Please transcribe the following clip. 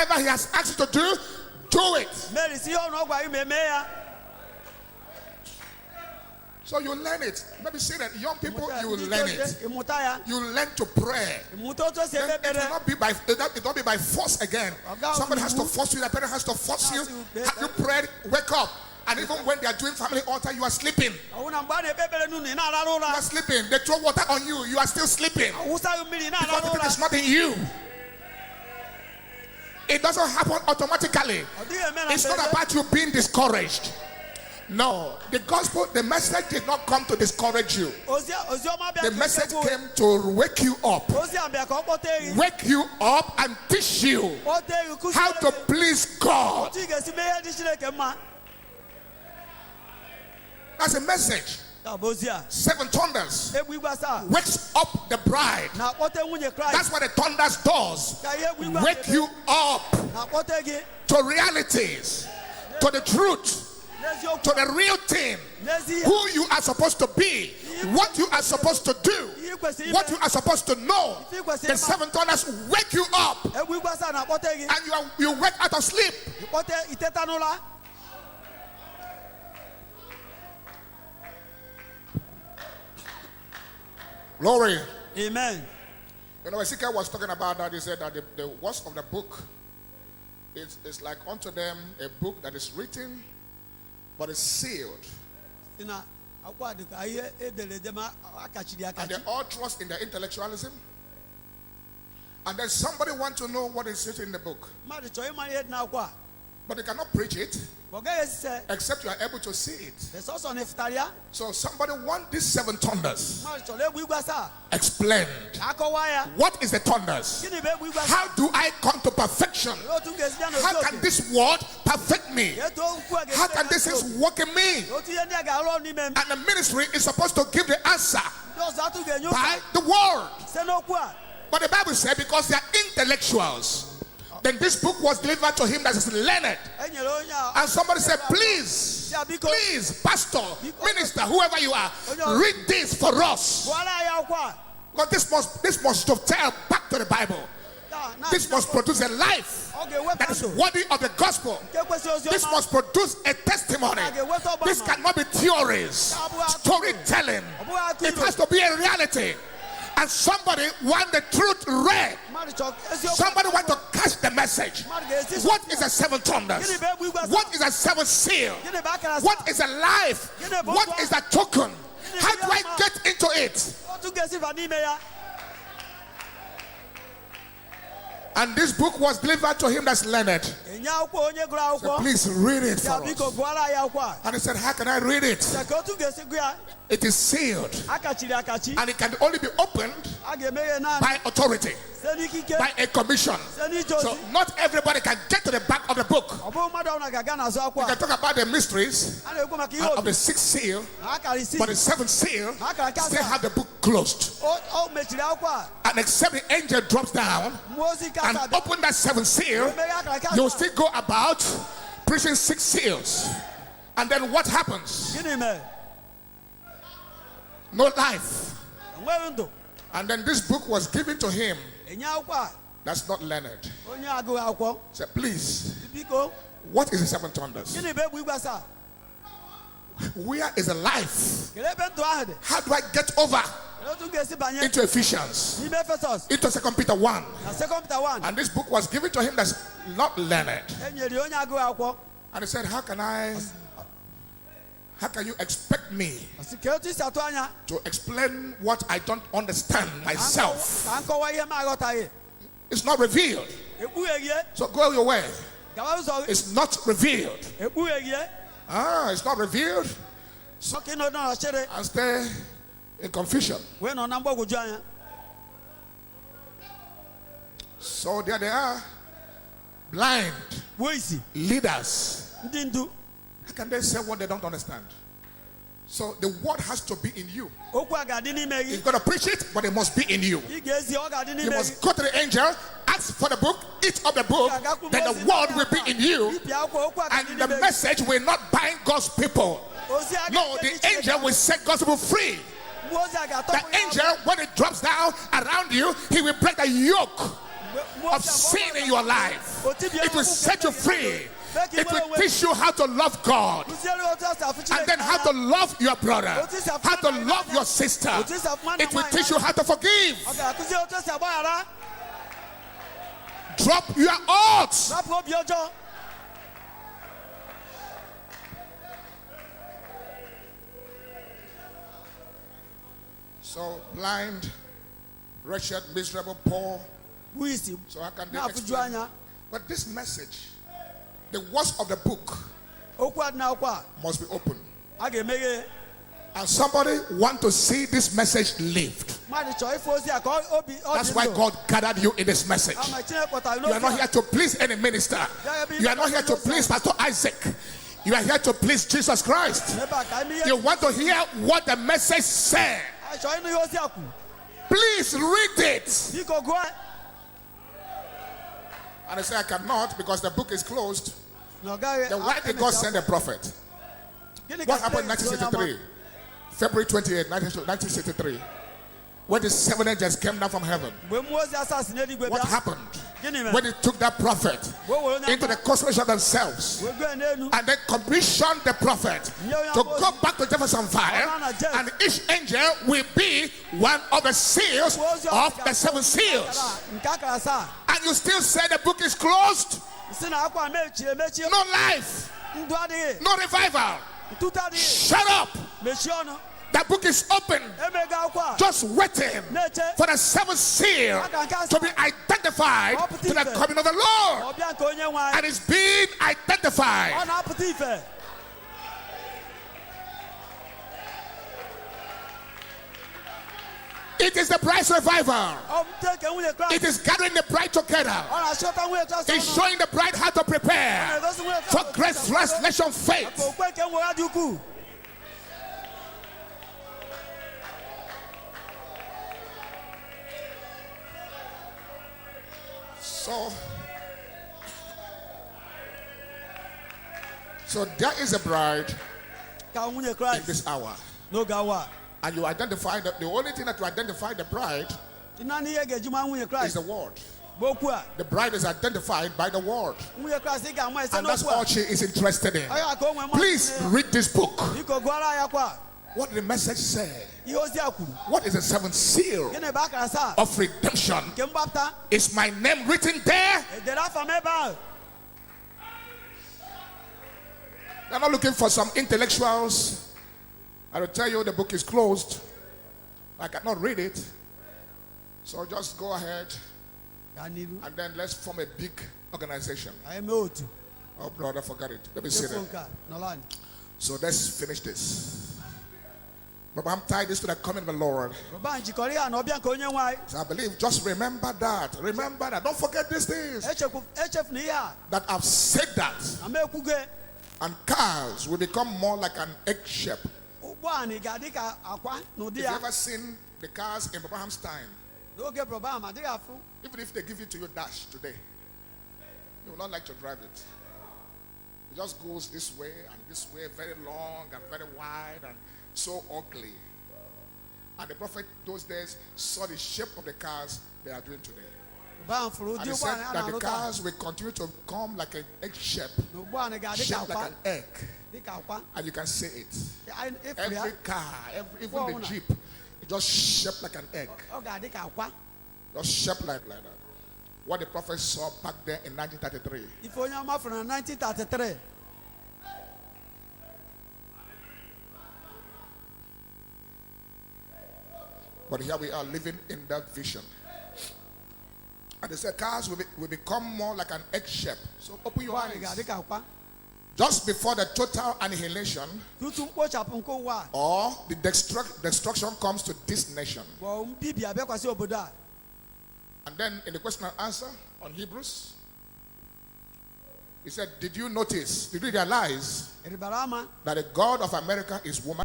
Whatever he has asked you to do it. So you learn it. Maybe say that young people, you learn it. You learn to pray. Then it will not be by force again. Somebody has to force you. The parent has to force you. Have you prayed? Wake up. And even when they are doing family altar, you are sleeping. You are sleeping. They throw water on you. You are still sleeping. Because the thing is not in you. It doesn't happen automatically. It's not about you being discouraged. No, the gospel, the message did not come to discourage you. The message came to wake you up. Wake you up and teach you how to please God. That's a message. 7 thunders wakes up the bride. That's what the thunders does. Wake you up to realities, to the truth, to the real thing, who you are supposed to be, what you are supposed to do, what you are supposed to know. The 7 thunders wake you up, and you wake out of sleep. Glory. Amen. You know, Ezekiel was talking about that. He said that the words of the book is like unto them a book that is written but is sealed. And they all trust in their intellectualism. And then somebody wants to know what is written in the book. But they cannot preach it except you are able to see it. So somebody wants these 7 thunders explained. What is the thunders? How do I come to perfection? How can this word perfect me? How can this things work in me? And the ministry is supposed to give the answer by the word. But the Bible said because they are intellectuals, then this book was delivered to him that is learned. And somebody said, please, pastor, minister, whoever you are, read this for us. Because this must tell back to the Bible. This must produce a life that is worthy of the gospel. This must produce a testimony. This cannot be theories, storytelling. It has to be a reality. And somebody want the truth read. Somebody want to catch the message. What is a 7 thunders? What is a 7 seal? What is a life? What is a token? How do I get into it? And this book was delivered to him that's learned. So please read it for us. And he said, how can I read it? It is sealed. And it can only be opened by authority, by a commission. So not everybody can get to the back of the book. We can talk about the mysteries of the 6th seal, but the 7th seal still have the book closed. And except the angel drops down and open that 7th seal, you'll still go about preaching 6 seals. And then what happens? No life. And then this book was given to him that's not learned. So please, what is the 7 thunders? Where is the life? How do I get over into Ephesians, into 2 Peter 1? And this book was given to him that's not learned. And he said, how can you expect me to explain what I don't understand myself? It's not revealed. So go your way. It's not revealed. It's not revealed. And stay in confusion. So there they are, blind leaders. How can they say what they don't understand? So the word has to be in you. You've got to preach it, but it must be in you. You must go to the angel, ask for the book, eat of the book, then the word will be in you. And the message will not bind God's people. No, the angel will set God's people free. The angel, when it drops down around you, he will break the yoke of sin in your life. It will set you free. It will teach you how to love God, and then how to love your brother, how to love your sister. It will teach you how to forgive. Drop your odds. So blind, wretched, miserable, poor. So how can they explain? But this message, the words of the book, must be open. And somebody want to see this message lived. That's why God gathered you in this message. You are not here to please any minister. You are not here to please Pastor Isaac. You are here to please Jesus Christ. You want to hear what the message said. Please read it. And I say I cannot because the book is closed. Then why did God send a prophet? What happened in 1963? February 28, 1963. When the 7 angels came down from heaven. What happened? When they took that prophet into the constellation themselves and they commissioned the prophet to go back to Jefferson Fire, and each angel will be one of the seals of the 7 seals. And you still say the book is closed? No life, no revival. Shut up. The book is open, just waiting for the 7th seal to be identified to the coming of the Lord. And it's being identified. It is the bride's revival. It is gathering the bride together. It's showing the bride how to prepare for great translation faith. So there is a bride in this hour. And you identify the only thing that you identify the bride is the word. The bride is identified by the word. And that's all she is interested in. Please read this book. What did the message say? What is the 7th seal of redemption? Is my name written there? I'm not looking for some intellectuals. I will tell you the book is closed. I cannot read it. So just go ahead and then let's form a big organization. Oh brother, forget it. Let me see that. So let's finish this. But I'm tied this to the coming of the Lord. So I believe, just remember that. Remember that. Don't forget these things. That I've said that. And cars will become more like an egg shape. Have you ever seen the cars in Abraham's time? Even if they give it to you dash today, you will not like to drive it. It just goes this way and this way, very long and very wide and so ugly. And the prophet those days saw the shape of the cars they are doing today. And he said that the cars will continue to come like an egg shape, shaped like an egg. And you can see it. Every car, even the Jeep, it just shaped like an egg. Just shaped like that. What the prophet saw back there in 1933. But here we are living in that vision. And they said cars will become more like an egg shape. So open your eyes. Just before the total annihilation or the destruction comes to this nation. And then in the question and answer on Hebrews, he said, did you realize that the God of America is woman?